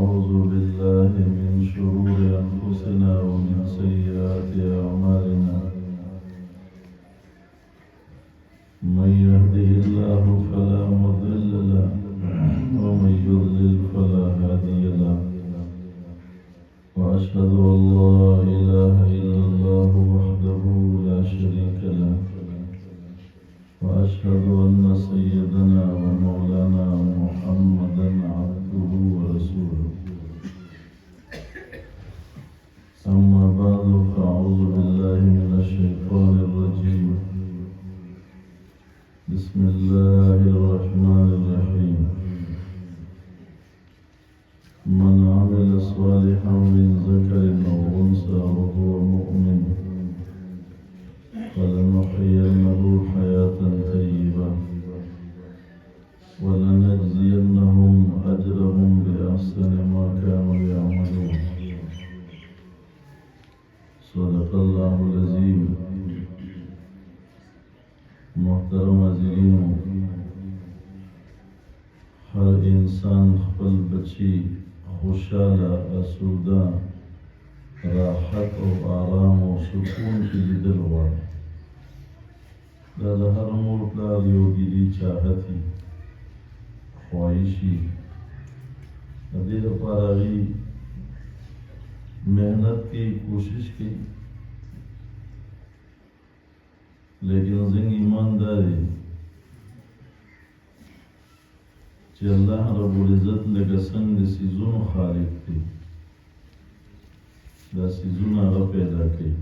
ونعوذ بالله من شرور أنفسنا ومن سيئات أعمالنا من يهده الله فلا مضل له ومن يضلل فلا هادي له وأشهد أن لا إله إلا الله وحده لا شريك له وأشهد أن سيدنا ومولانا محمدا عبده ورسوله أما بعد فأعوذ بالله من الشيطان الرجيم بسم الله الرحمن الرحيم من عمل صالحا من ذكر أو أنثى وهو مؤمن فلنحيينه حياة طيبة ولنجزينهم أجرهم بأحسن ما كانوا يعملون صدق الله العظيم محترم عزیزینو هر انسان خپل بچی خوشاله اسوده راحت او آرام او سکون کې لیدل غواړي دا د هر مور پلار یو دلي چاهت وي خواهش وي د دې لپاره هغوی محنت کوي کوشش کوي لیکن زنگ ایمان داری چې الله رب العزت لکه څنګه د سیزونو خالق دی دا سیزونه هغه پیدا کوي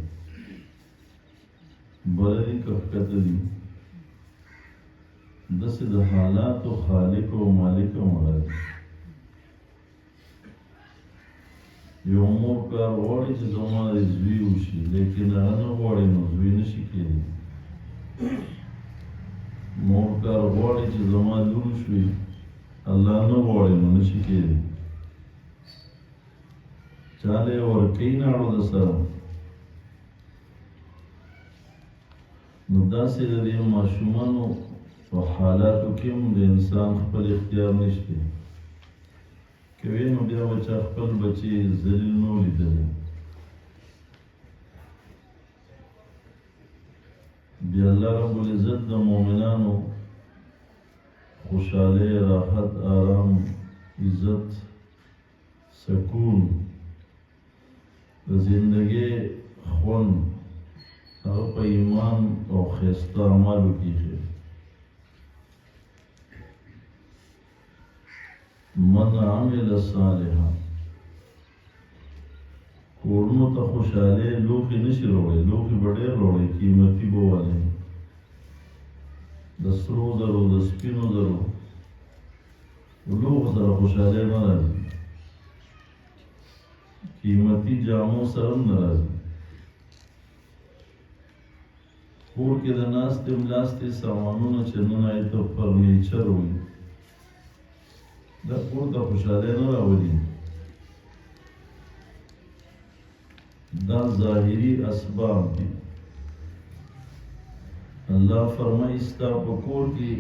بره دي که ښکته دي داسې د حالاتو خالق او مالک هم راځي یو مور پلار غواړي چې زما د زوی وشي لیکن هغه نه غواړي نو زوی نشي کېدی مور پلار غواړي چې زما لور وشوي الله نه غواړي نو نشي کېدی چاله یې ورکوي ناړو د سره نو داسې د دې ماشومانو په حالاتو کې هم د انسان خپل اختیار نشته که وی نو بیا به چا خپل بچی ذلیل نه لیدلی بیا الله رب العزت د مؤمنانو خوشحالی راحت آرام عزت سکون د زندگی خوند هغه په ایمان او ښایسته اعمالو کې ایښی من عمل صالحا کورونو ته خوشحالي لوښي نشي راوړی لوښي به ډېر راوړی قیمتي به والی د سرو زرو د سپینو زرو لوښو سره خوشحالي نه راځي قیمتي جامو سره هم نه راځي کور کې د ناستې ملاستې سامانونه چې نن هغې ته فرنیچر وي دا کور ته خوشحالي نه راولي دا ظاهري اسباب دي الله فرمایي ستا په کور کې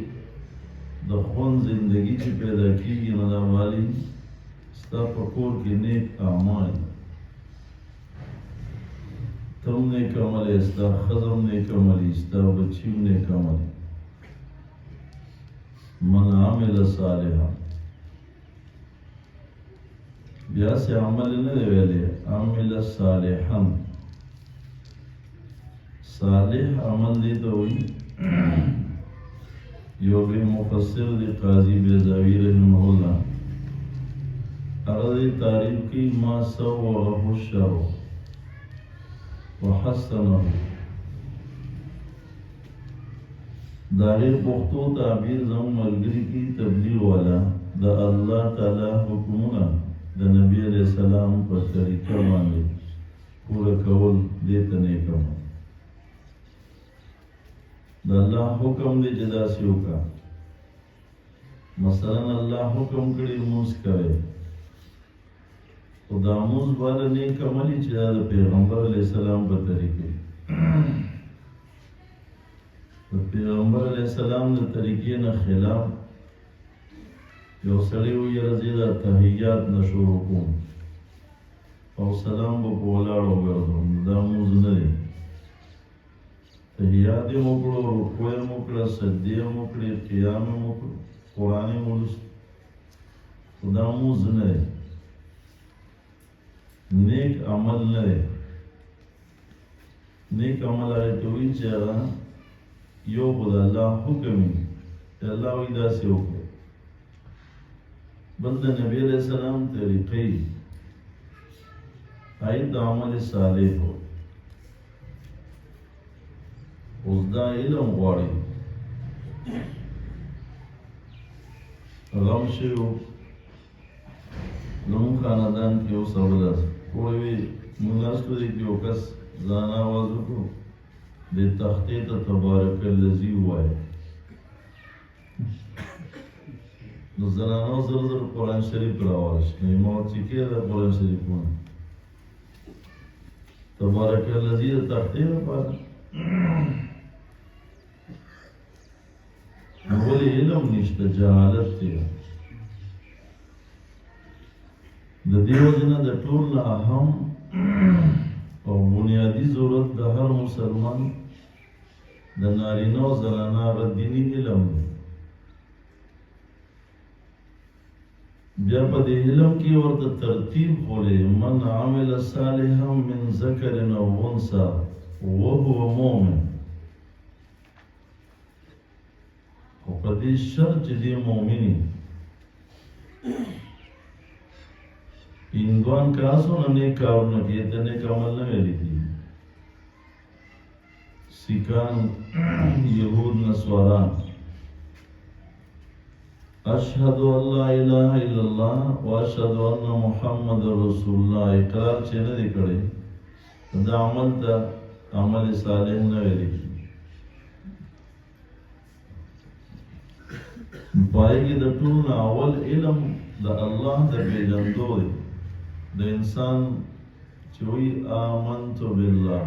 د خوند زندگی چې پیدا کېږي نو دا والی ستا په کور کې نیک اعمال تم نیک عمل ستا ښځه هم نیک عملي ستا بچي هم نیک عملي من عمل صالحا بیا سے عمل نه دی ویلی عمل صالحا صالح عمل دی ته وایي یو بې مفسر دی قاضي بیضاوي رحمه الله هغه دی تعریف کوي ما صوره الشر وحسنه د هغې پښتو تعبیر زموږ ملګري کې تبلیغ والا د الله تعالی حکمونه د نبی علیہ السلام په طریقه باندې پوره کول دې ته نیک عمل د الله حکم دی چې داسې وکړه مثلا الله حکم کړي لمونځ کوئ خو دا لمونځ والا نیک عمل چې دا د پیغمبر علیه السلام په طریقې د پیغمبر علیه السلام د طریقې نه خلاف یو سړی وویل زه د تحیات نه شروع کوم او سلام به په ولاړو ګرځوم، دا مونځ نه دی. تحیات یې مو کړو، رکوع یې مو کړه، سجدې یې مو کړې، قیام یې مو کړو، قرآن یې مو لوست، خو دا مونځ نه دی، نیک عمل نه دی. نیک عمل هغې ته وایي چې هغه یو خو د الله حکم وي چې الله وایي داسې وکړئ، بل د نبي علیه السلام طریقې هغې د عمل صالح و. اوس دا علم غواړي. غم شوي وو زموږ خاندان کې یو سړی وړی وي، موږ ناستو دی کې یو کس ځان آواز وکړو دې تختې ته تبارک الذي ووایه. نو زنانو زر زر قرآن شریف راوالش، نو ما ورته چې کې ده قرآن شریف وایه تبارک الذي د تختې لپاره. نو ولې علم نشته، جهالت دی. د دې وجه نه د ټول نه اهم او بنیادي ضرورت د هر مسلمان د نارینه او زنانه هغه دیني علم دی. بیا په دې علم کې ورته ترتیب خولې، من عمل صالحا من ذکر او انثى وهو مؤمن. خو په دې شرط چې دی مؤمني. هندوان کاسونه نیک کارونه کوي، ته نیک عمل نه ویلی دي. سیکان، یهود، نصاران اشهد ان لا اله الا الله واشهد ان محمد رسول الله اقرار چې نه دی کړی، دا عمل ته عمل صالح نه ویلی دي. پای کې د ټول اول علم د الله د پیژندو دی. د انسان چې وی آمنت بالله،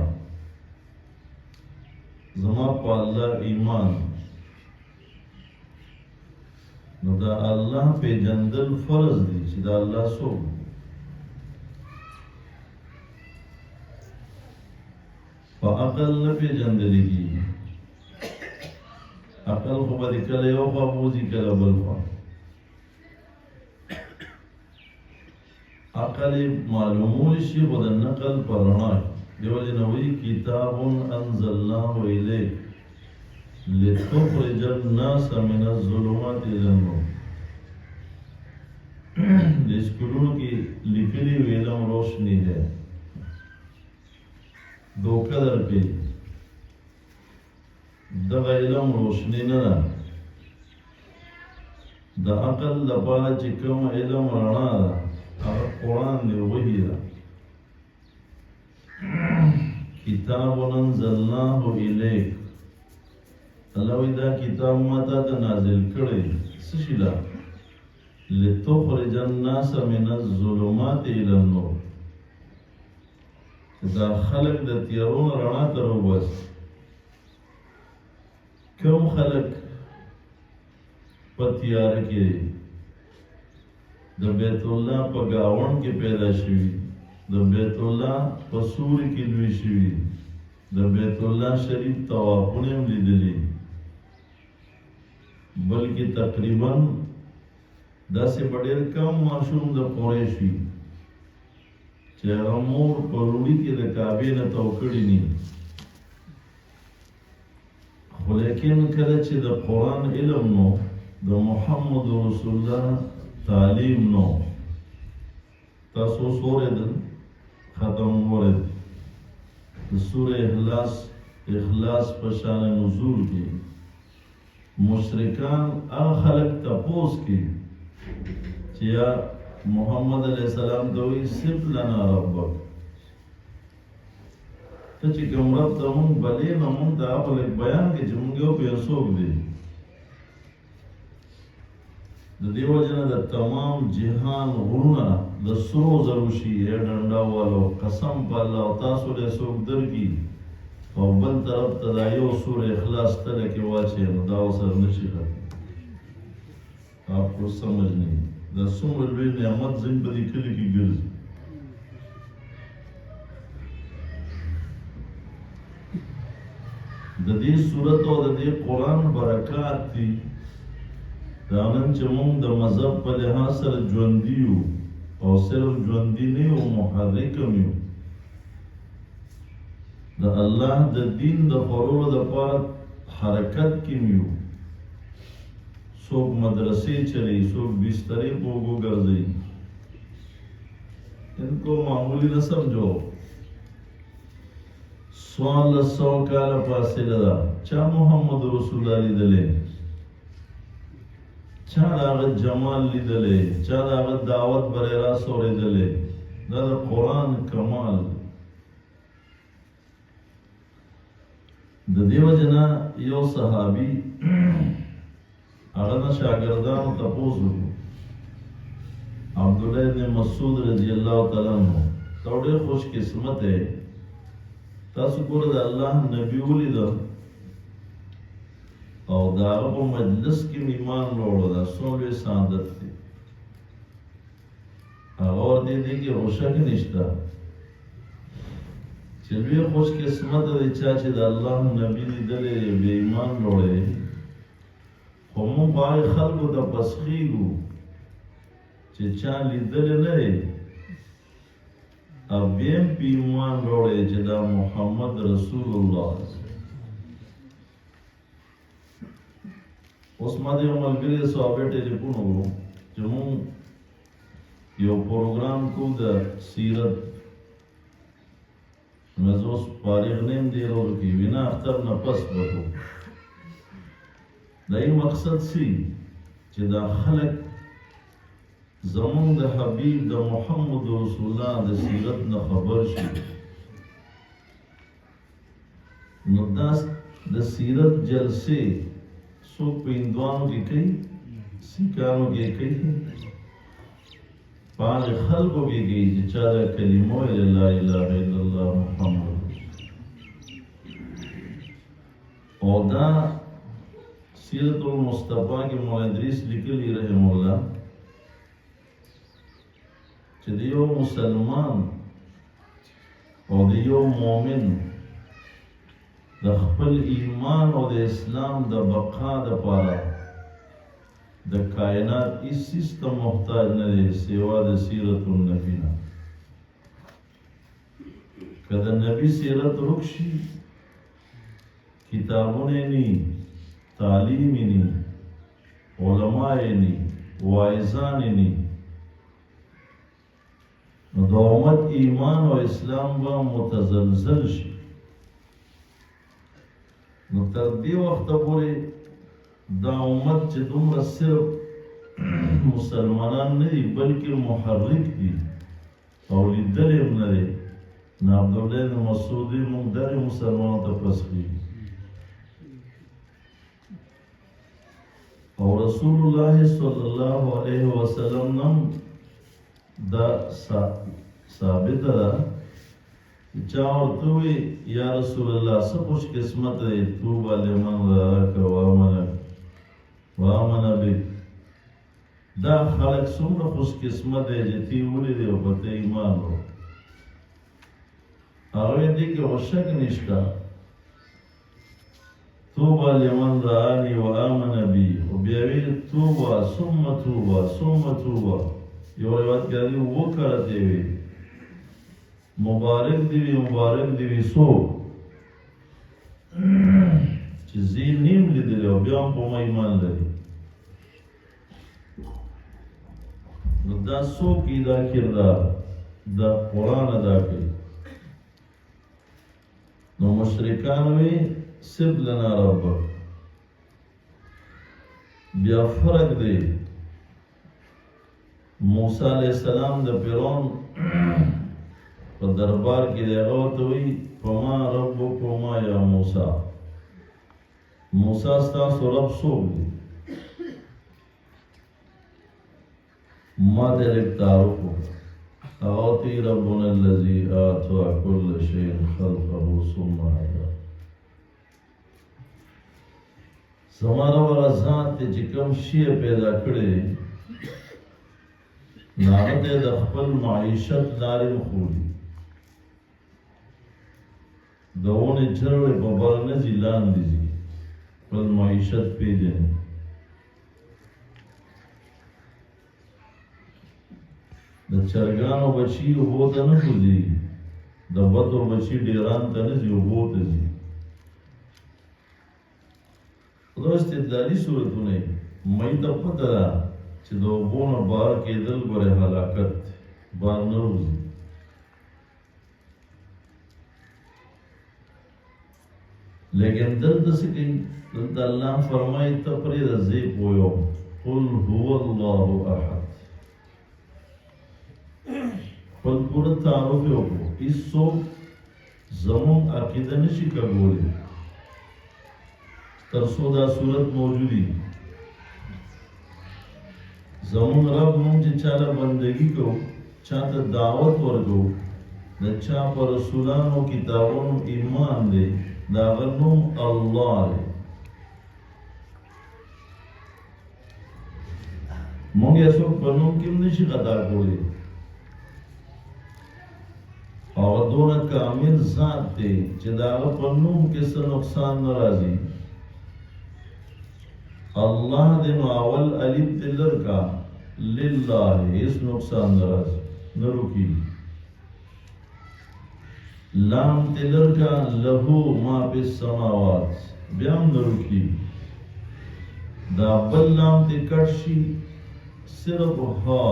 زما په الله ایمان، نو دا الله پیژندل فرض دی چې دا الله څوک دی. په عقل نه پیژندلی کېږي. عقل خو به دې کله یو خوا بوځي کله بل خوا. عقل معلومولی شي خو د نقل په رڼا کې. دیو جن وایي کتاب انزلناه الیک لتخرج الناس من الظلمات الى النور. د سکولونو کې لیکلي وي علم روشنی ہے، دوکه درکوي. دغه علم روشنی نه ده. د عقل لپاره چې کوم علم رڼا ده هغه قرآن دی، وحی ده. کتاب انزلناه الیک، الله وی دا کتاب ما تا ته نازل کړی څه شي ده؟ لتخرج الناس من الظلمات الى النور، دا خلق د تیارونو رڼا ته راوباسي. کوم خلق په تیاره کې د بیت الله په گاون کې پیدا شوي، د بیت الله په سوري کې لوی شوي، د بیت الله شریف طوافونه هم لیدلي، بلکې تقریبا داسې په ډېر کم ماشوم د قریش وي چې هغه مور په روړي کې د کعبې نه تو کړي نه. خو لیکن کله چې د قرآن علم نو، د محمد رسول الله تعلیم نو، تاسو سورې د ختم ورد د سورې اخلاص په شان نزول کې مشرکان هغه خلق تپوس کې چې یا محمد علیہ السلام ته وایي صف لنا ربک، ته چې کوم رب ته مونږ بلې نو مونږ ته هغه لږ بیان کړي چې مونږ یو پې څوک دی. د دې وجه نه د تمام جهان غرونه د سرو زرو شي ډنډا والو قسم په الله تاسو له څوک درکړي او بل طرف ته دا یو سورې اخلاص تله کې واچوي نو دا ورسره نشي ختم. آپ کو سمجھ نہیں دا څومره لوی نعمت زین په دې کلي کې ګرځي د دې صورت او د دې قرآن برکات دي دا نن چې موږ د مذهب په لحاظ سره ژوندي یو او صرف ژوندي نه یو محرک هم یو د الله د دین د خورولو دپاره حرکت کې م یو څوک مدرسې چلی څوک بسترې په اوږو ګرځوي ان کو معمولی نه سمجھو 1400 کاله فاصله ده چا محمد رسول الله لیدلی چا د هغه جمال لیدلی چا د هغه دعوت بری راست اورېدلی دا د قرآن کمال د دې وجې نه یو صحابي هغه نه شاګردانو تپوس وکړو عبدالله بن مسعود رضی الله تعالی عنہ ته ډېر خوش قسمت دی تاسو ګوره د الله نبي ولیده او د هغه په مجلس کې مې ایمان راوړو دا څومره لوی سعادت دی هغه ورته دی کې روشک نشته چې لوی خوش قسمت دی چا چې د الله نبي لیدلی بیا ایمان راوړی خو موږ په هغې خلکو ته پسخېږو چې چا لیدلی نه دی او بیا هم په ایمان راوړی چې دا محمد رسول الله اوس ما د یو ملګري د صحابه ټلیفون وکړو چې موږ یو پروګرام کوو د سیرت نو زه اوس فارغ نه یم دې ورځو کې وینا اختر نه پس به کوو دا یې مقصد سی چې دا خلک زمون د حبیب د محمد رسول الله د سیرت نه خبر شي نو دا د سیرت جلسې څوک په هندوانو کې کوي سیکانو کې کوي په هغې خلکو کې کوي چې چا دا کلمه ویلې لا اله الا الله محمد او دا سیرت المصطفی کې مولانا ادریس لیکلي رحم الله چې د یو مسلمان او د یو مؤمن د خپل ایمان او د اسلام د بقا دپاره د کائنات هیڅ څیز ته محتاج نه دی سوا د سیرت النبي نه که د نبي سیرت ورک شي کتابونه نی تعلیم نی علماء نی واعظان نی نو د امت ایمان او اسلام به متزلزل شي نو تر دې وخته پورې دا امت چې دومره صرف مسلمانان نه دي بلکې محرک دي او لیدلی هم نه دی نو عبدالله بن مسعود موږ دغې مسلمانانو ته پسخېږي او رسول الله صلی الله علیه وسلم نم دا ثابت ده چا ورته وی یا رسول الله څه خوش قسمت دی طوبی لمن رآک وآمن بک دا خلک څومره خوش قسمت دی چې تی ولیدې او په ته ایمان وروړ هغه دې کې شک نشته طوبی لمن رآنی وآمن بی او بیا ویل طوبی ثم طوبی ثم طوبی یو روایت کې راځي وکړه وی مبارک دی وی سو چې زی نیم لیدلی او بیا هم په ما ایمان لري نو دا څوک دا کردار دا قرآن ادا کوي نو مشرکان وی سب لنا ربک بیا فرق دی موسی علیہ السلام د فرعون په دربار کې دی هغه ورته وایي فما ربکما یا موسی موسی ستاسو رب څوک دی ما ته لږ تعارف وکړه هغه ورته وایي ربنا الذي اعطى كل شيء خلقه ثم هدى زما رب هغه ذات دی چې کوم شی پیدا کړی نو هغه ته د خپل معیشت لارې وښودي د ونې چرړې په بر نه ځي لاندې ځي خپل معیشت پیژني د چرګانو بچي اوبو ته نه کوزېږي د بدو بچي ډیران ته نه ځي اوبو ته ځي خدا استدلالي صورتونه مې ته پته ده چې د اوبو نه بهر کېدل ګورې هلاکت بهر نه وځي لیکن دلته څه کوي دلته الله فرمایي ته پرېږده زه یې پوهوم قل هو الله احد خپل پوره تعارف یې وکړو هېڅوک زموږ عقیده نشي قبولی تر څو دا صورت موجودي زموږ رب موږ چې چاله بندګي کوو چاته دعوت ورکوو د چا په رسولانو کتابونو ایمان دی د هغه نوم الله دی موږ یې څوک په نوم کې هم نشي خطا کولی هغه دونه کامل ذات دی چې د هغه په نوم کې څه نقصان نه راځي الله دې نو اول الف دې لرکا لله هیڅ نقصان نه راځي نه روکېږي لام دې لرکا له ما فی السماوات بیا هم نه روکېږي دا بل لام دې کټ شي صرف ها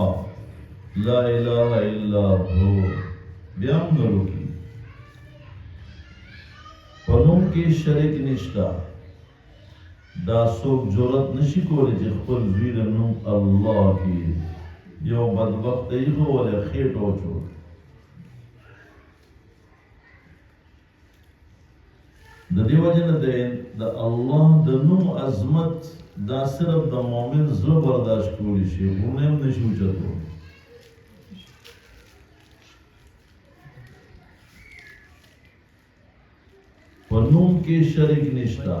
لا اله الا هو بیا هم نه روکېږي په نوم کې شریک نشته دا څوک جرأت نشي کولی چې خپل زوی د نوم الله کړي یو بدبخت دی ایښولی خېټه وچول د دې وجې نه د الله د نوم عظمت دا صرف د مؤمن زړه برداشت کولی شي غرونه هم نشي اوچتولی په نوم کې شریک نشته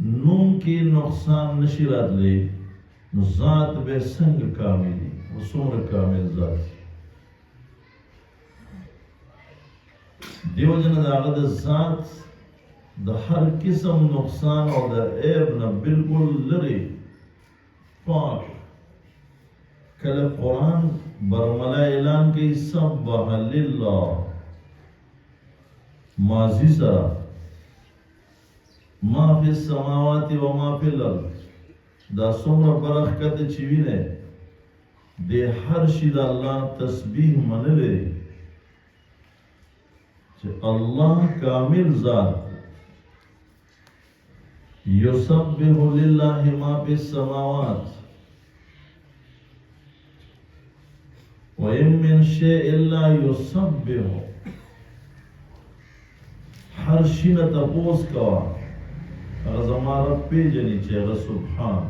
نوم کې نقصان نشي راتلی نو ذات به څنګه کامل وي او څومره کامل ذات دیو جن د هغه د ذات د هر قسم نقصان او د عیب نه بالکل لري پاک کله قرآن برملا اعلان کوي سبح لله ماضی سره ما فی السماوات و ما فی الارض دا څومره برکت چې وینه د هر شي د الله تسبیح منلې چې الله کامل ذات یسبح لله ما فی السماوات و ان من شیء الا یسبح هر شي نه تپوس کوه هغه زما رب پیژني چې هغه سبحان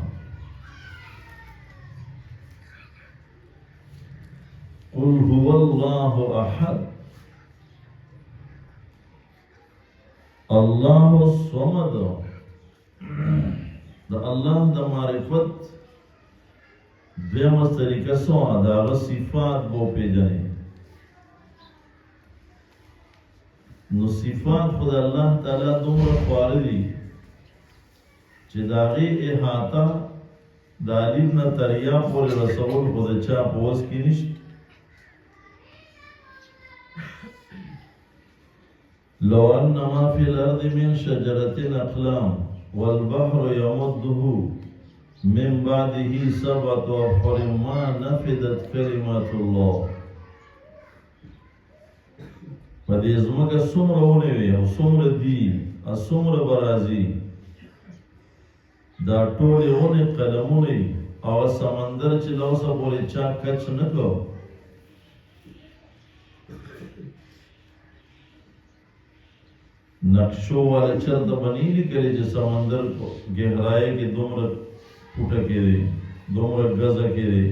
قل هو الله احد الله الصمد د الله د معرفت دیمه طریقه څه ده هغه صفات به پیژني نو صفات خدای الله تعالی دومره خواره دي چې د هغې احاطه د الف نه تر یا پورې رسول خو د چا په وس کې نشته لو ان ما فی الارض من شجرة اقلام والبحر يمده من بعده سبعة أبحر ما نفدت كلمات الله په دې ځمکه څومره ونې وي او څومره دي او څومره به راځي دا ټولې ونې قلمونه او سمندر چې له اوسه پورې چا کچ نه کړو نقشو والا چرته بنی لیکلی چې سمندر گہرائی کې دومره فوټه کې دی دومره غزه کې دی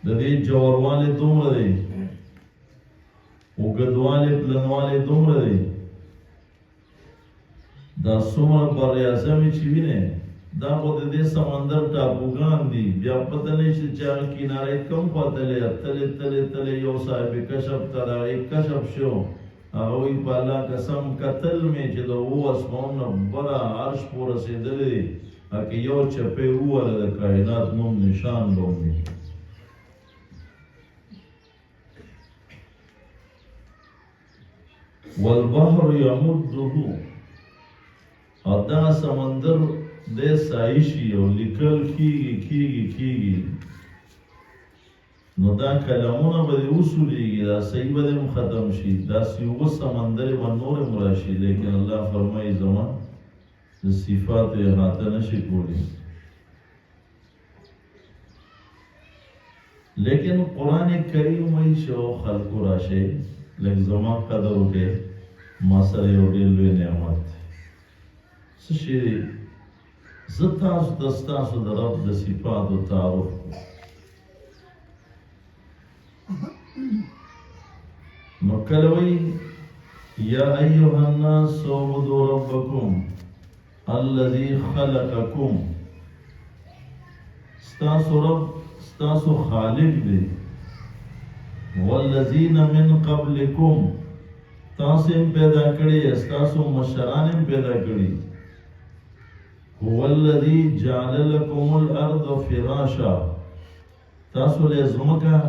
د دې جوړواله دومره دی وګدواله پلنواله دومره دی دا څومره بر اعظمې چې وینې دا خو د دې سمندر ټاپوګان دي بیا پته نه شي چې هغه کنارې کوم خوا تلې یو صاحب کشف ته د هغې کشف شو هغه وایي په الله قسم کتل مې چې د اوو اسمانونو بره عرش پورې رسېدلی دی که یو چپې ووهله د کائنات نوم نشان به ومي والبحر یمده او دا سمندر دې سایشي او لیکل کیږي نو دا کلمونه به دې وسولیږي دا صحیح به دې ختم شي داسې اوه سمندر به نور هم راشي لیکن الله فرمایي زما د صفاتو احاطه نشي کولی لیکن قرآن کریم وایي چې او خلکو راشئ لږ زما قدر وکړئ ما سره یو ډېر لوی نعمت دی څه شی دی زه تاسو ته ستاسو د رب د صفاتو تعارف کوم نو کله وایي یا ایها الناس اعبدوا ربکم الذي خلقکم ستاسو رب ستاسو خالق دی والذین من قبلکم تاسو هم پیدا کړی ستاسو مشران هم پیدا کړی هو الذي جعل لكم الارض فراشا تاسو له زمکه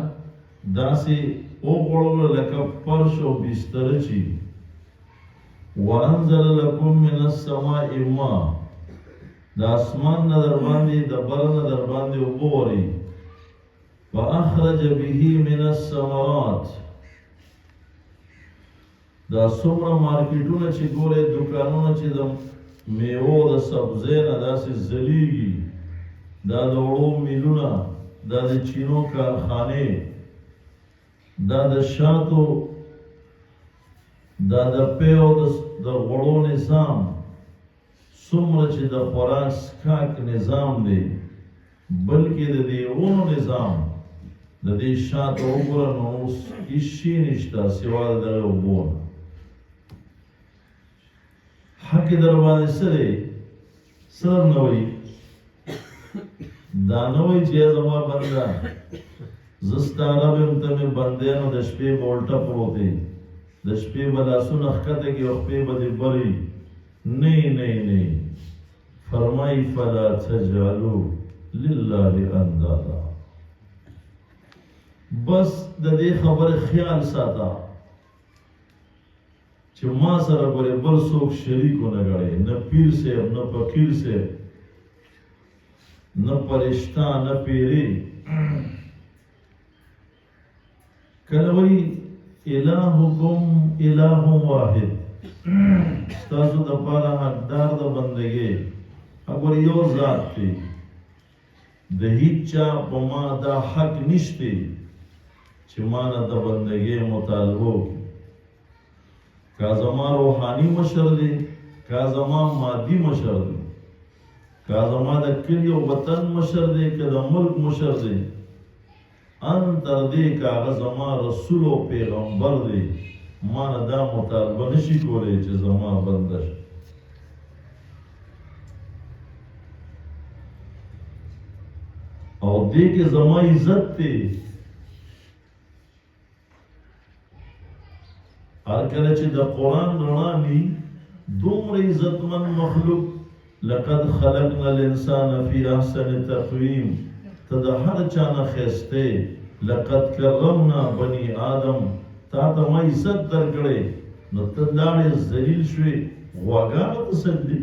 داسې وغوړوله لکه فرش او بستر چې وانزل لكم من السماء ماء د اسمان نه در باندې د بر نه در باندې اوبه وري فاخرج به من الثمرات دا څومره مارکیټونه چې ګورئ دوکانونه چې د میوو د سبزۍ نه داسې ځلیږي دا د وړو میلونه دا د چینو کارخانې دا د شاتو دا د پیو د غوړو نظام څومره چې د خوراک څښاک نظام دی بلکې د دې ونو نظام د دې شاتو وګوره نو اوس هېڅ شي نشته سوا د دغه اوبو نه حق در باندې څه دی څه نه وایي دا نه وایي چې زما بنده زه ستا رب یم ته مې بندی نو د شپې به الټه پروت دی د شپې به لاسونه ښکته کړي او خپې به دې بري نه فرمایي فلا تجعلوا لله اندادا بس د دې خبرې خیال ساته چې ما سره ګورې بل څوک شریک ونه ګڼئ نه پیر صاحب نه فقیر صاحب نه فرشته نه پیرې کله وایي الهکم اله واحد ستاسو دپاره حقدار د بندګۍ ګورې یو ذات دی د هیڅ چا په ما دا حق نشته چې ما نه د بندګۍ مطالبه وکړي کا زما روحانی مشر دی کا زما مادی مشر دی کا زما د کلی او وطن مشر دی که د ملک مشر دی ان تر دې که هغه زما رسول او پیغمبر دی ما نه دا مطالبه نشي کولی چې زما بنده شي او دې کې زما عزت دی هر کله چې د قرآن رڼا وي دومره عزتمن مخلوق لقد خلقنا الانسان فی احسن تقویم ته د هر چا نه ښایستی لقد کرمنا بني آدم تا ته ما عزت درکړی نو ته لاړې ذلیل شوې غواګانو ته سجدې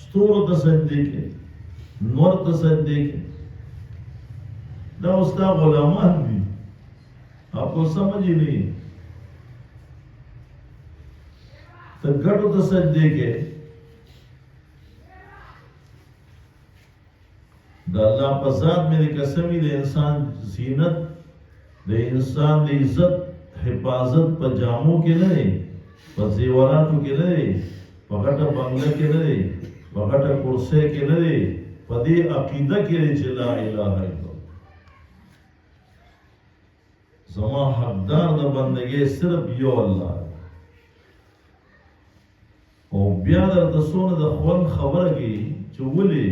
ستورو ته سجدې کې نور ته سجدې کې دا اوس تا غلامان دي آپ کو سمجھ ہی نہیں تو گھٹو تو سجدے کے دا اللہ پا ذات میرے قسمی دے انسان زینت دے انسان دے عزت حفاظت پا جاموں کے لئے پا زیوراتو کے لئے پا گھٹا بنگلہ کے لئے پا گھٹا کرسے کے لئے پا دے عقیدہ کے لئے چلا الہ ہے زما حقدار د بندگی صرف یو الله او بیا درته څونه د خوند خبره کوي چې ولې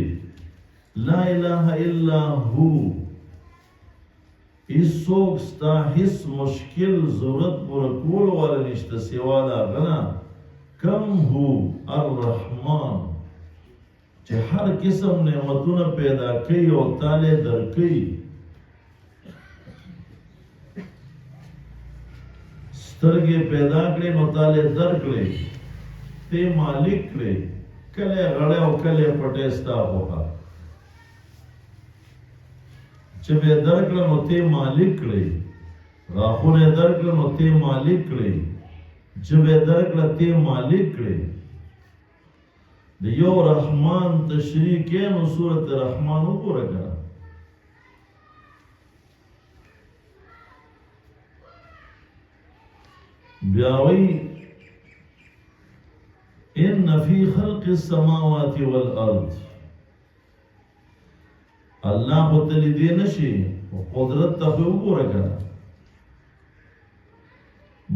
لا اله الا هو هیڅوک ستا هیڅ مشکل ضرورت پوره کول والا نشته سوا د هغه نه کم هو الرحمن چې هر قسم نعمتونه پیدا کوي او تاله درکوي سترګې پیدا کړې نو تاله درکړې ته مالک کړې کله غړې او کله پټې ستا وکړه چې به درکړه نو ته مالک کړې غاښونه درکړه نو ته مالک کړې چې به درکړه ته مالک کړې د یو رحمان تشریح کې نو سورۃ رحمان وګورئ بیاوی ان فی خلق السماوات والارض الله خو تلی دی نشي قدرت ته وګورئ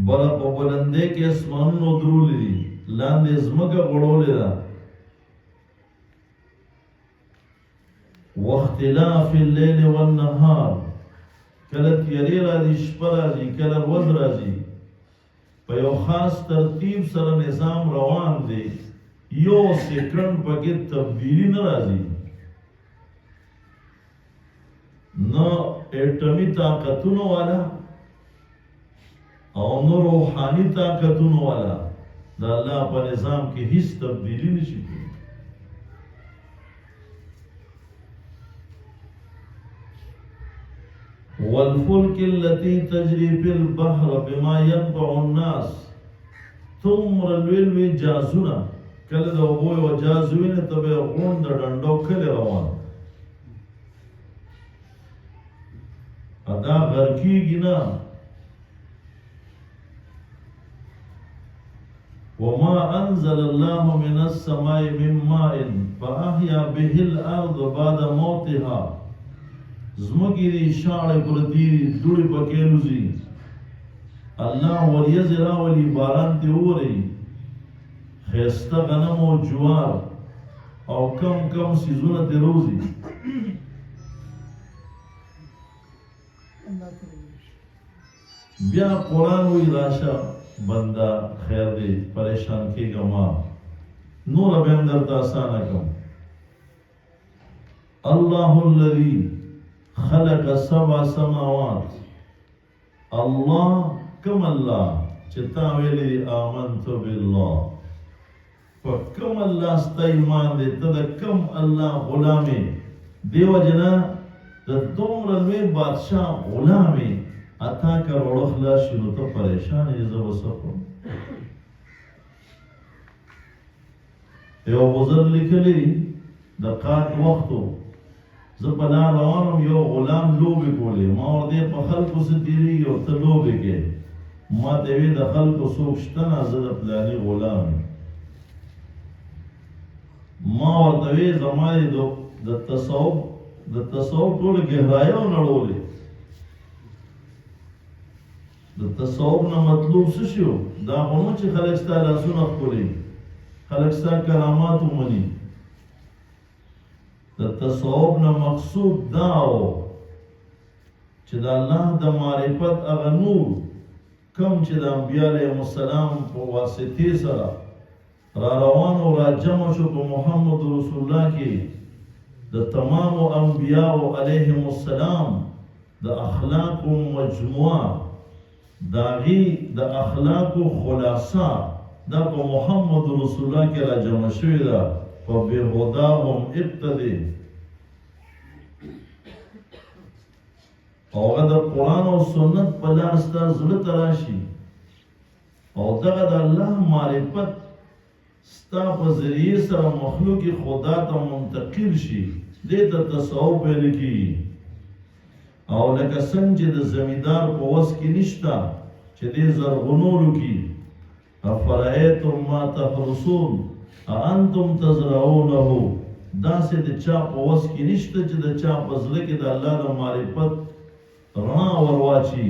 بل په بلندې کې اسمانونو درولې دي لاندې زمکه غړولې ده واختلاف الليل والنهار کله تیری راځي شپه راځي کله ورځ راځي په یو خاص ترتیب سره نظام روان دی یو سکند پکې تبدیلی نه راځي نو اټمی طاقتونو والا او نو روحانی طاقتونو والا دا الله په نظام کې هیڅ تبدیلی نشي کوي والفلك التي تجري في البحر بما ينفع الناس ثمر الویلوی جازونه کله د اوبو او جازوینه تبه غون د ډنډو کله روان ادا غرقیږي نه وما انزل الله من السماء من ماء فاحيا به الارض بعد موتها زمکی دی شاڑ پرتی دوڑی پکیلوزی اللہ وریز راولی باران تی ہو رہی خیستا غنم و جوار او کم کم سیزونه تی روزی بیا قرآن وی راشا بندہ خیر دی پریشان کی گما نور بین در تاسانا کم اللہ الذی خلق سبع سماوات الله کم الله چې تا ویلي آمنت بالله فکم الله ستا ایمان دی ته د کم الله غلامې دیو جنا د دومره لوی بادشاہ غلامې اتا کروڑو خلاص شنو ته پریشان یې زه وسکم یو بزرګ لیکلی د قات وختو زه په لار روانم یو غلام لوبې کولې ما ورته په خلکو څه تېرېږي او ته لوبې کې ما ته وی د خلکو څوک شته نه زه د پلاني غلام ما ورته وی زما د تصوف ټول گہرایو نړولې د تصوف نه مطلوب څه شو دا خو نو چې خلک ستا لاسونه ښکلوي خلک ستا کرامات ومني د تصوف نه مقصود دا و چې د الله د معرفت هغه نور کم چې د انبیاء علیهم السلام په واسطې سره را روان او را جمع شو په محمد رسول الله کې د تمام انبیاء علیهم السلام د اخلاق مجموعه داغي د اخلاق خلاصه دا په محمد رسول الله کې را جمع شوې ده فبهداهم اقتدي او د قرآن او سنت په لار ستا زړه ته راشي او دغه د الله معرفت ستا په ذریعې سره مخلوق خدا ته منتقل شي دې ته تصوف ویل کېږي او لکه څنګه چې د زمیندار په وس کې نشته چې دې زرغونولو کې افرأیتم ما تحرثون اانتم تزرعونه داسې د چا په وس کې نشته چې د چا په زړه کې د الله د معرفت رڼا ورواچي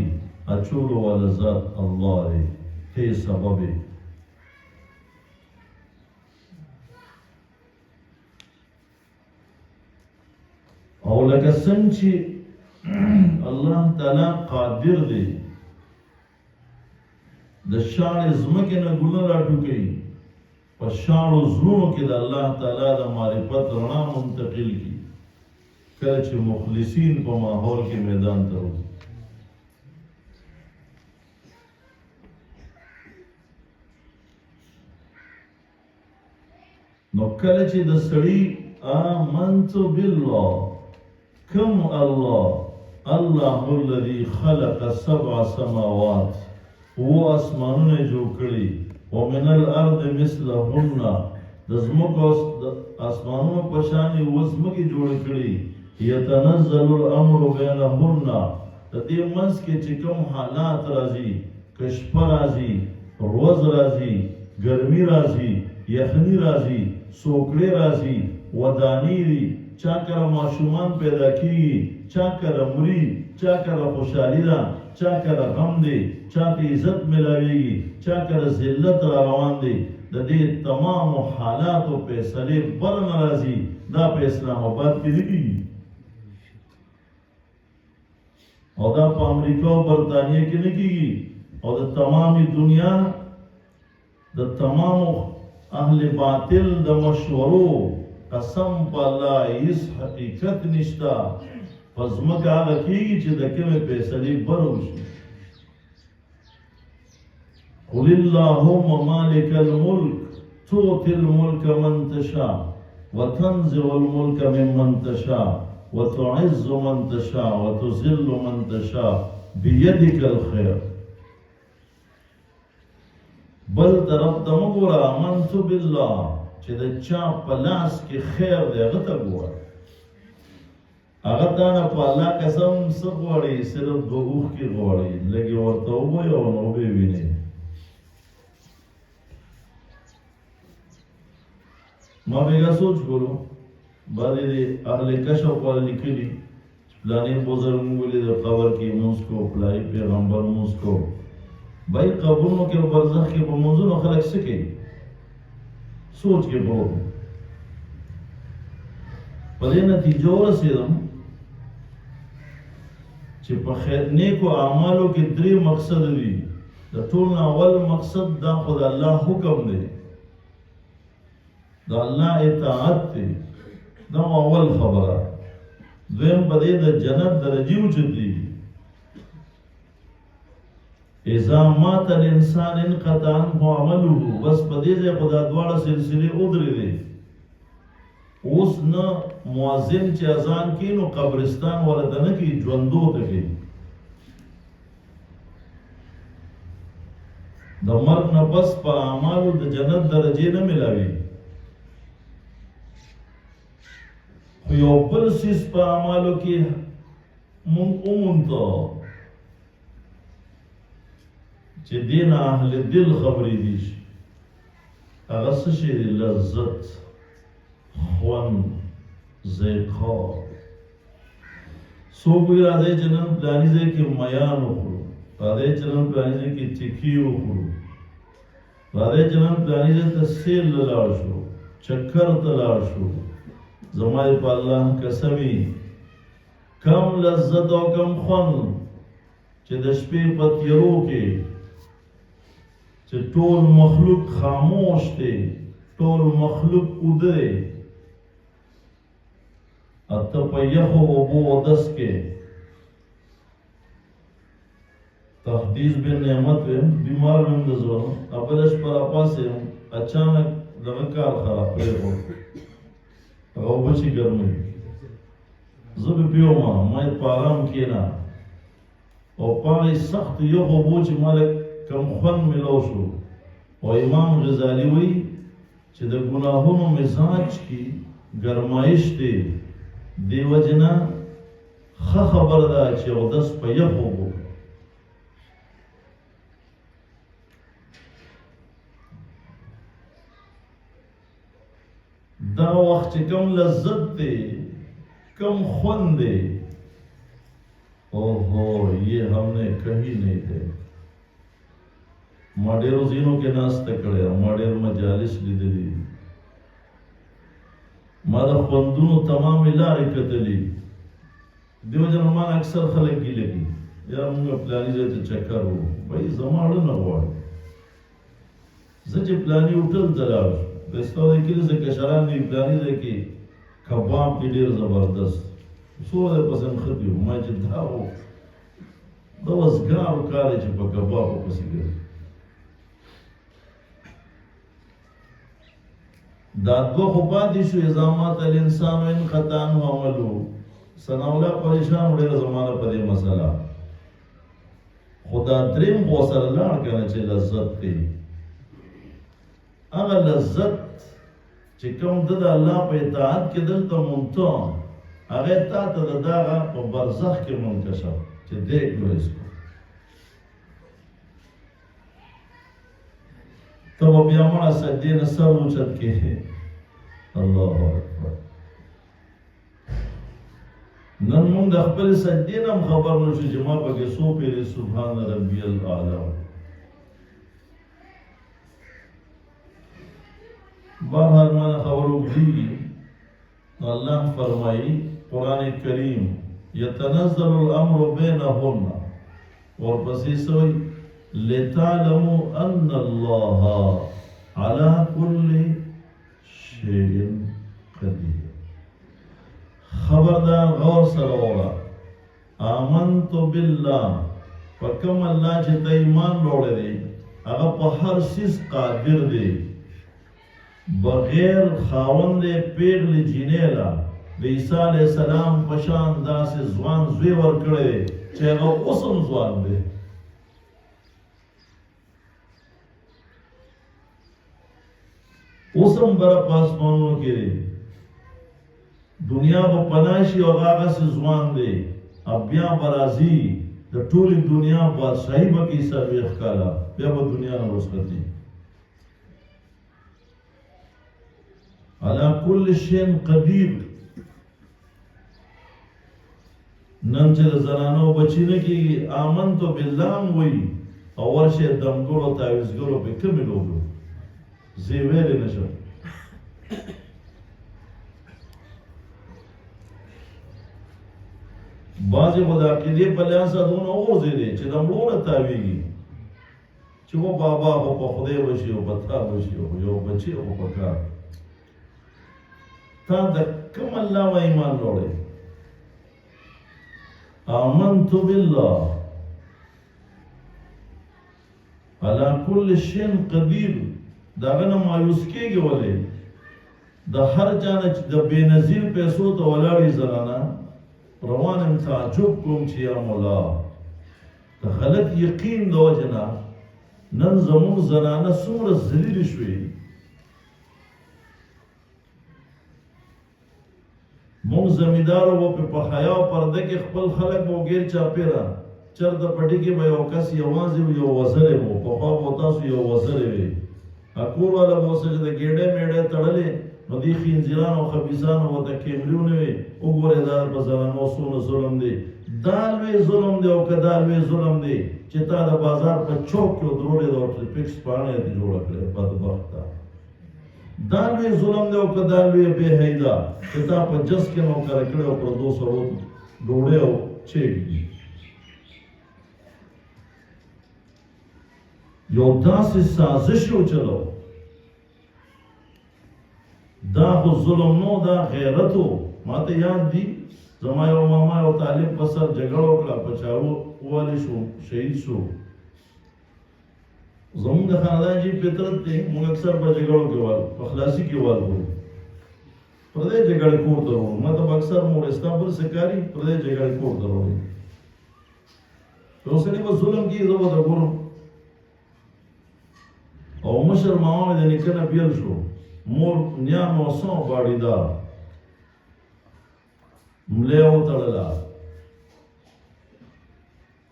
اچولو والا ذات الله دی ته سبب او لکه څنګه چې الله تعالی قادر دی د شاړې ځمکې نه ګلونه راټوکوي، په شاړو زړونو کې د الله تعالی د معرفت رڼا منتقل کړي کله چې مخلصین په ماحول کې میدان ته وځي. نو کله چې د سړي آمنت بالله، کم الله الذي خلق 7 سماوات، وہ اسمانونه جوړ کړي، ومن الارض مثلهن، د ځمکو اسمانونو په شان یې ځمکې جوړې کړي، یتنزل الامر بینهن، د دې منځ کې چې کوم حالات راځي، که شپه راځي، روز راځي، ګرمي راځي، یخني راځي، سوکړې راځي، ودانې دي، چا کله ماشومان پیدا کیږي، چا کله مري، چا کله خوشحالي ده، چا کله غم دی، چا ته عزت ملاویږي، چا کله ذلت را روان دی، د دې تمام حالاتو فیصلې بر نه راځي، دا په اسلام آباد کې نه کیږي او دا په امریکا او برطانیه کې نه کیږي او د تمامي دنیا د تمامو اهل باطل د مشورو قسم په الله هیڅ حقیقت نشته، پس ځمکه هغه کېږي چې د کومې فیصلې بر وشي. قل اللهم مالک الملک تؤتي الملك من تشاء وتنزع الملك ممن تشاء وتعز من تشاء وتذل من تشاء بيدك الخير. بل طرف ته مه ګوره، آمنت بالله چې د چا په لاس کې خیر دی هغه ته ګوره، هغه تا نه په الله قسم څه غواړي، صرف 2 اوښکې غواړي، لږې ورته ووایي او نو به یې وینې. ما بیګا سوچ کولو، بعضې د اهل کشف والا لیکلي پلانې بزرګ مونږ ولې د قبر کې لمونځ کو، پلانې پیغمبر لمونځ کو. بھائی قبرونو کې او برزخ کې په لمونځونو خلک څه کوي؟ سوچ کې پروت یم. په دې نتیجه ورسېدم چې په نیکو اعمالو کې 3 مقصد دي. د ټول نه اول مقصد دا خو د الله حکم دی، د الله اطاعت دی، دا اول خبره. دویم په دې د جنت درجې اوچت دي. اذا مات الانسان انقطع عنه عمله، بس په دې ځای خو دا دواړه سلسلې ودرېدې. اوس نه مؤذن چې اذان کوي نو قبرستان ورته نه کوي، ژوندو ته کوي. د مرګ نه پس په اعمالو د جنت درجې نه ملاوي. خو یو بل څیز په اعمالو کې مونږ ومونده چې دین اهل دل خبرې دي، هغه څه شی دی؟ لذت، خوند، ذایقه. څوک وایي راځئ چې نن پلاني ځای کې میان وخورو، راځئ چې نن پلاني ځای کې ټکي وخورو، راځئ چې نن پلاني ځای ته سیل لاړ شو، چکر ته لاړ شو. زما یې په الله قسمي کم لذت او کم خوند چې د شپې په تیرو کې چې ټول مخلوق خاموش دی، ټول مخلوق اوده دی، ته په یخو اوبو اودس کې. تحدیث بن نعمت ویم، بیمار ویم د زړه، بله شپه راپاڅېدم، اچانک دغه کار خراب پرېښود، هغه اوبه چې ګرمې وي، زه به پیومه، ما یې په ارام کښېنه او په هغې سختو یخو اوبو چې ما کم خوند ملو شو. او امام غزالی وی چې د ګناهونو مزاج کې ګرمایش دی، دې وجې نه ښه خبره ده چې اودس په یخو اوبو. دا وخت چې کم لذت دی، کم خوند دی، اوہو یہ ہم نے کہیں نہیں دے. ما ډېرو ځینو کې ناسته کړې، ما ډېر مجالس لیدلي دي، ما د خوندونو تمامې لارې کتلي، دیو جن مان اکثر خلک ګیله کی یا موږ پلاني ځای ته چکر وو وایي زما اړه نه غواړي زه چې پلاني هوټل ته لاړ د ستاسو کلي څه کشران دي پلاني ځای کې کباب کې ډېر زبردست څو دی پسې نښتي وو ما چې دا و دا وزګارو کار دی چې په کبابو پسې ګرځي دا دوه خو پاتې شو اذا مات الانسان انقطع عنه عمله ثناءالله پریشان ډېره زمانه په دې مسله خدا دریم خو سره لاړ کنه چې لذت دی هغه لذت چې کوم د الله په اطاعت کې دلته مونته هغه تا ته د دغه په برزخ کې منکشف چې دیکھ لو اسکو تو بیا مړه سجدې نه سر اوچت کې الله اکبر نن مونږ د خپل سجدې نه خبر نشو چې ما پکې څو پیرې سبحان ربي الاعلى بہرحال مانا خبر اگلی اللہ فرمائی قرآن کریم یتنزل الامر بینہن اور پسی سوئی لتعلموا ان اللہ علی کل شیء قدیر خبردار غور سرورا آمنت باللہ فکم اللہ چھتا ایمان لوڑے دے اگر پا ہر سیز قادر دے بغیر خاوند پیغلی جینیلا د عیسی علیہ السلام پشان داسې ځوان زوی ورکړی چې هغه اوس هم ځوان دی اوس هم بره په اسمانونو کې دی دنیا به پناه شي او هغه هغسې ځوان دی او بیا به راځي د ټولې دنیا بادشاهي به کوي څلوېښت کاله بیا به دنیا نه رخصتي علا کل شین قدیر نن چې د زنانو بچی نه کېږي آمنتو بالله هم وایي او ورشئ دمګرو تعویذګرو پې کمې لوبې زه یې ویلی نه شم بعضې خو د عقیدې په لحاظ دونه وغورځېدې چې د مړو نه تاویږي چې و بابا خو په خدای وشي او په تا وشي او یو بچی خو په کار تا د کوم الله و ایمان لوړی آمنت بالله علی کل شین قدیر داغه نه مایوس کېږي ولې د هر چا نه چې د بېنظیر پیسو ته ولاړې زنانه روان یم تعجب کوم چې یا مولا د غلط یقین د وجې نه نن زموږ زنانه څومره ذلیلې شوې مونږ زمیندارو به په حیا او پرده کې خپل خلک به غیر چاپېره چرته پټي کې به یو کس یوازې یو وزرې و پخوا به تاسو یو وزرې وې کور والا به اوسه چې د ګېډې میډې تړلې نو دې خنزیرانو او خبیثانو ورته کیمریونه وې وګورئ دا په زنانو څومره ظلم دی دا لوی ظلم دی او که دا لوی ظلم دی چې تا د بازار په چوک کې ودروړې ده او ټریفک سپاڼه یې جوړه کړې بدبخته دا لوی ظلم دی او که دا لوی بې حیده چې تا په جس کې نوکره کړې او پردو سړو ډوډۍ او چیږي یو داسې سازش وچلو دا خو ظلم نو دا غیرتو ما ته یاد دي زما یو ماما یو طالب په سر جګړه وکړه په چاړو ووهلی شو شهید شو زمونږ د خاندان چې فطرت دی موږ اکثر په جګړو کې وال په خلاصي کې وال وو پردې جګړې کور ته وروړو ما ته به اکثر مورستان پر سکاري پردې جګړې کور ته وروړي اوسنی به ظلم کېږي زه به د ګورم او مشر ماما مې د نیکه نه بیل شو مور نیا مې وسو باړېده ملې وتړله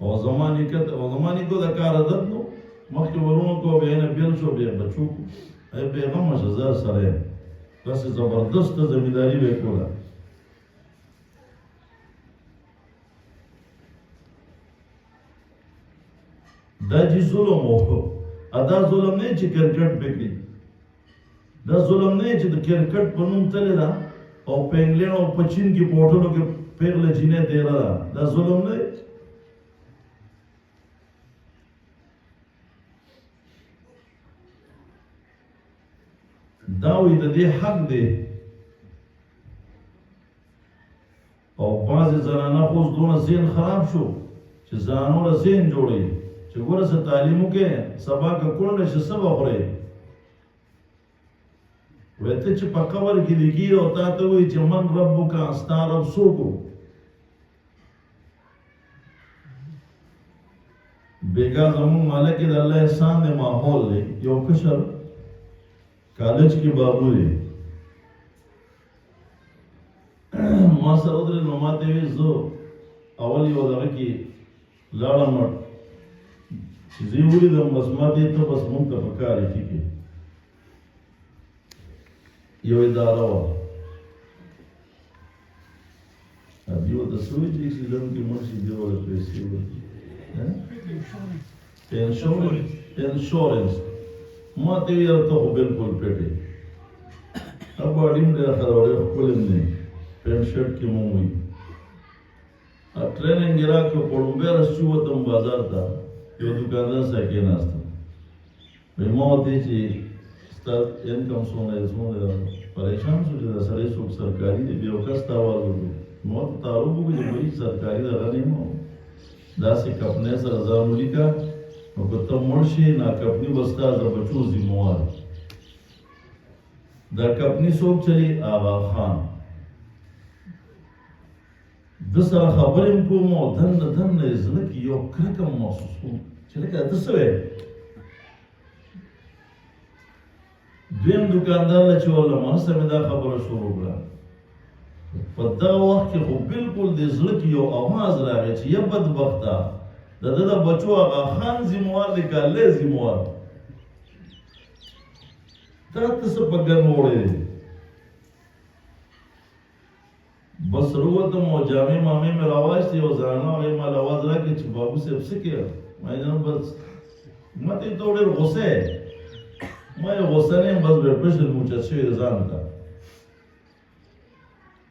او زما نیکه د کار عادت نو مخکې ورونو کو بیا نه بیل شو بیا بچو ای پیغمبر شه سره داسې زبردست زمینداری به کوله دا چې ظلم وکړو دا ظلم نه چې کرکټ پکې دا ظلم نه چې د کرکټ په نوم تللی ده او په انګلینډ او په چین کې په هوټلو کې پیغله جینۍ تیره ده دا ظلم دی دا وایي د دې حق دی او بعضې زنانه خو اوس دونه ذهن خراب شو چې زنانو له ذهن جوړوي چې ګوره څه تعلیم وکړې سبا که کونډه شي څه به خورې وایي ته چې په قبر کې لګي او تا ته وایي چې من ربک ستا رب څوک و بېګا زمونږ محله کې د الله احسان دی ماحول دی یو کشر کالج کې بابو دی ما سره ودرېد نو ما ته ویل زه اول یو دغه کې لاړم چې زه یې ولیدم بس ما ته ته بس مونږ ته په کار یې ټیک یو اداره وه دې ورته څه وایي چې اکسیډنټ کې مړ شي دې ورته پیسې ورکړي انشورنس ما ته ویل ته خو بلکل پټ یې باډي هم ډېره خرابه ښکلې هم دی پینټ شرټ کې مو وایي ټریننګ یې راکړه په لومبۍ ورځ چې ووتم بازار ته یو دوکاندار سره کېناستم وایي ما ورته ویل چې ستا انکم څومره دی څومره دی پریشان شو چې دا سړی څوک سرکاري دی بیا یو کس ته آواز وکړو ما ورته تعارف وکړو چې وایي سرکاري دغه نه یم داسې کپنۍ سره ځان ولیکه نو که ته مړ شې ناکپني به ستا د بچو ذموار دا کپني څوک چلی آغا خان د سره خبرې هم کوم او دننه دننه یې زړه کې یو کرکه محسوس کوم چې لکه ته څه وایې دویم دوکاندار له چې والله ما سره مې دا خبره شروع کړه په دغه وخت کې خو بلکل د زړه کې یو اواز راغی چې یا بدبخته د ده د بچو هغه خان ذموار دی که الله ذموار دا ته څه په ګن وړی دی بس روتم او جامع مامې مې راواخیستې یو زنانه هغې ما له اواز راکړې چې بابو صاحب څه کوې ما جناب بس ما ته ته ډېر غوسه یې ما یې غوسه نه یم بس بیرپشل مې اوچت شوی دی ځان ته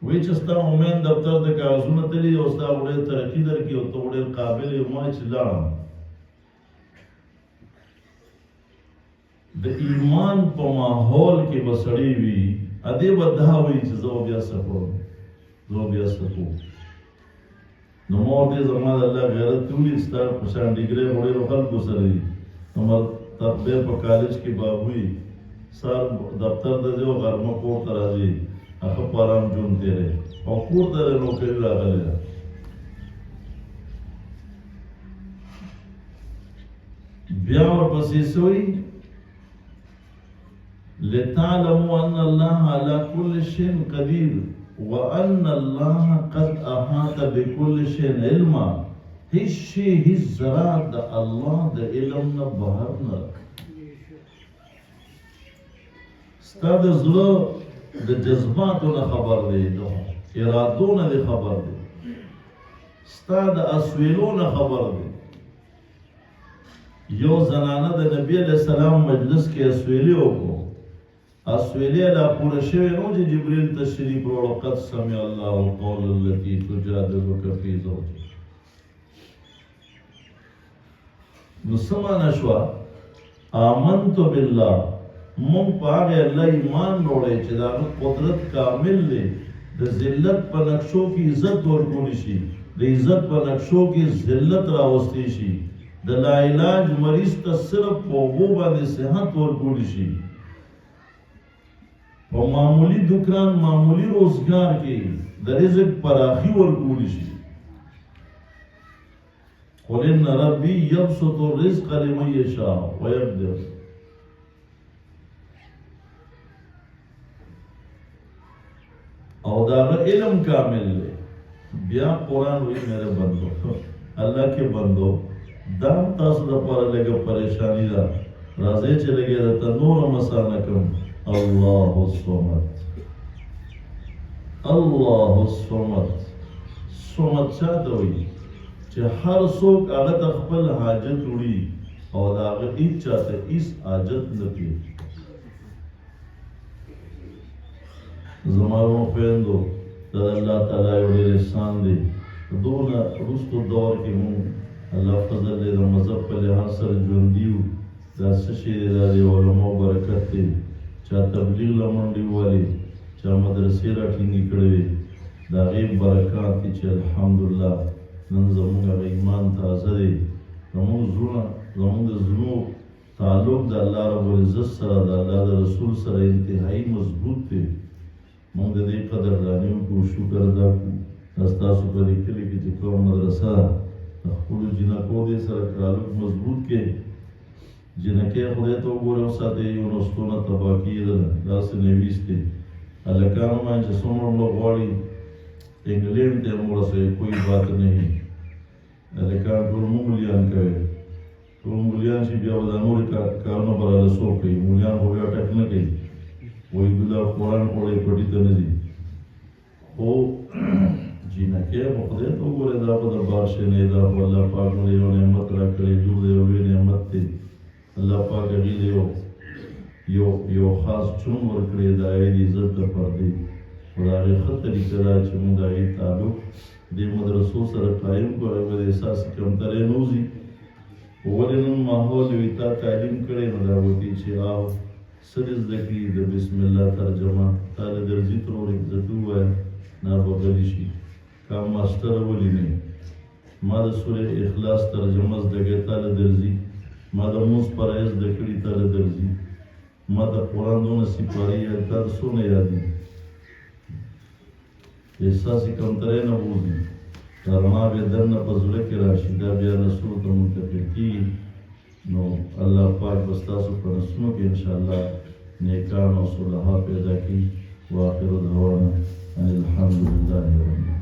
وایي چې ستا مومن دفتر د کاغذونه تلي او ستا خو ډېر ترقي درکړي او ته خو ډېر قابل یې ما چې لاړم د ایمان په ماحول کې به سړی وي ادې به دا وایي چې زه بیا څه کوم زه بیا څه کوم نو ما ورته زما د الله غیرت ته ولید ستا په شان ډیګرۍ خو ډېرو خلکو سره دي نو ما تقبیر په کالج کې بابوي سر دفتر ته ځي او غرمه کور ته راځي هغه په ارام ژوند تېری او کور ته د نوکري راغلی ده بیا ورپسې څه وایي لتعلموا ان الله على كل شيء قدير وان الله قد احاط بكل شيء علما هیڅ شی هیڅ ذره د الله د علم نه بهر نه ستا د زړه د جذباتو نه خبر دی د ارادو نه دی خبر دی ستا د اسویلو نه خبر دی یو زنانه د نبی علیہ السلام مجلس کې اسویلی وکړو اسویلی لا پوره شوی نو چې جبریل تشریف وروړو قد سمع الله قول التي تجادلك في زوجها نو څه معنا شوه آمنت بالله مونږ په هغې الله ایمان وروړی چې د هغه قدرت کامل دی د ذلت په نقشو کې عزت ورکولی شي د عزت په نقشو کې ذلت راوستی شي د لاعلاج مریض ته صرف په اوبو باندې صحت ورکولی شي په معمولی دکان معمولی روزګار کې د رزق پراخي ورکولی شي قل ان ربي يبسط الرزق لمن يشاء ويقدر او داغه علم کامل دی بیا قرآن وی میرے بندو الله کې بندو دا تاسو لپاره لږه پریشانی ده راځئ چې لږه درته نور مسانه کوم الله الصمد الله الصمد صمد چاته وایي چې هر څوک هغه ته خپل حاجت وړي او د هغه هېڅ چاته هېڅ حاجت نه کوي زما خویندو دا د الله تعالی یو ډېر احسان دی. په دونه وروستو دور کې مونږ الله فضل دی د مذهب په لحاظ سره ژوندي یو. دا څه شی دی؟ دا د علماو برکت دی. چا تبلیغ له منډې ووهلې، چا مدرسې راټینګې کړې وې، د هغې برکات دي چې الحمدلله نن زموږ هغه ایمان تازه دی. زموږ زړونه، زموږ د زړونو تعلق د الله رب العزت سره، د الله د رسول سره انتهایي مضبوط دی. موږ د دې قدرداني وکړو، شکر ادا کړو. دا ستاسو په دې کلي کې چې کومه مدرسه ده، د خپلو جینکو دې سره تعلق مضبوط کړئ. جینکۍ خدای ته وګورئ وساتئ، یو نسلونه تباه کېدل، داسې نه ویستې. هلکان وایي چې څومره مړه غواړي انګلینډ ته یې هم ورسوئ، کوئی بات نہیں. هلکان ټول مولیان کوي، ټول مولیان چې بیا به دا نورې کارونه به راله څوک کوي؟ مولیان خو بیا ټک نه کوي، وایي دا قرآن خوړی پټي ته نه ځي. خو جینکۍ خو خدای ته وګورئ، دا به د بار شی نه، دا خو الله پاک موږ یو نعمت راکړی، لور د یو لوی نعمت دی. الله پاک هغې له یو خاص چون ورکړی، د هغې د عزت دپاره دی. خو د هغې ښه طریقه دا چې موږ د هغې تعلق دې مدرسو سره قایم کړو، هغې به د احساسې کمترۍ نه وځي. ولې نن ماحول وي تا تعلیم کړی، نو دا وکړي چې او څه دې زده کړي، د بسم الله ترجمه تا له درځي ترور عزت ووایه، نه به غلی شي. کا ماسټر ولې نه ما د سورې اخلاص ترجمه زده کړې، تا له درځي. ما د مونځ فرایض زده کړي، تا له درځي. ما د قرآن دونه سپارې یاد، تا د څونه یاد دي؟ احساسې کمترۍ نه وځي، دا رڼا بیا دننه په زړه کې راشي، دا بیا نسلو ته منتقل کېږي. نو الله پاک به ستاسو په نسلونو کې انشاءالله نیکان او صلحا پیدا کړي. واخر دعوانا ان الحمد لله رب العالمین.